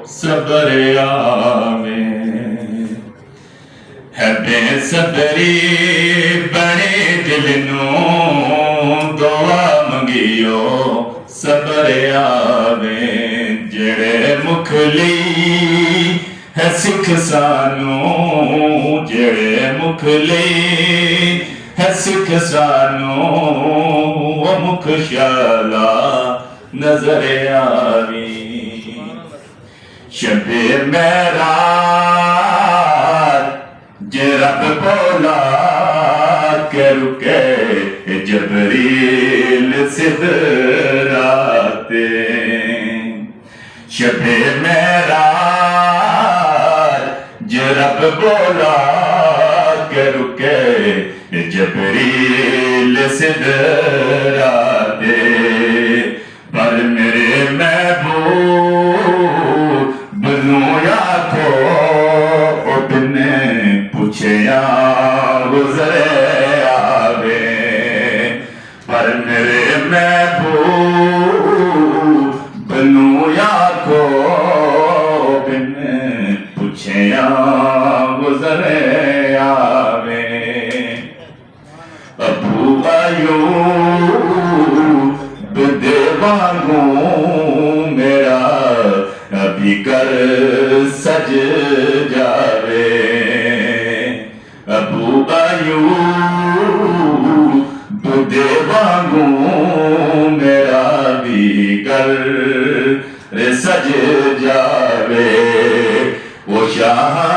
सबर आवे है बेसबरी बने दिल नूं दुआ मंगियो सबर आवे जेड़े मुख लई है सिख सानू जेड़े मुख लई है सिख सानू वो मुख शाला नजर आवी शबे मेराज जे रब बोला के रुके जबरील सिदराते शबे मेराज जे रब बोला के रुके जबरील सिदराते पर मेरे महबूब बनूया को उठने पूछया गुजरे आवे पर मेरे महबूब बनूया को बिन पूछया गुजरे आवे अबू अयूब देवांगू मेरा अभी कर सज जावे अबू अयूब देवांगू मेरा भी कर सज जावे वो शाह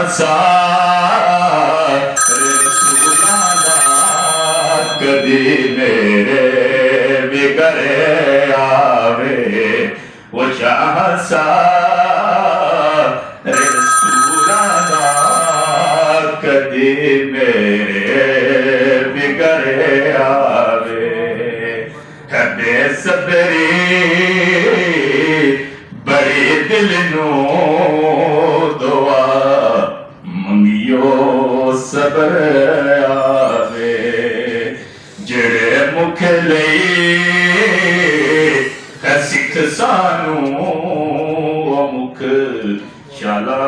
कदी मेरे बिगड़े आवे वो शाह रसूलाना कदी मेरे बिगड़े आवे है बेसबरी बड़ी दिल नू दुआ मंगियो सबर आवे जेड़े मुख लई है सिख सानू वो मुख शाला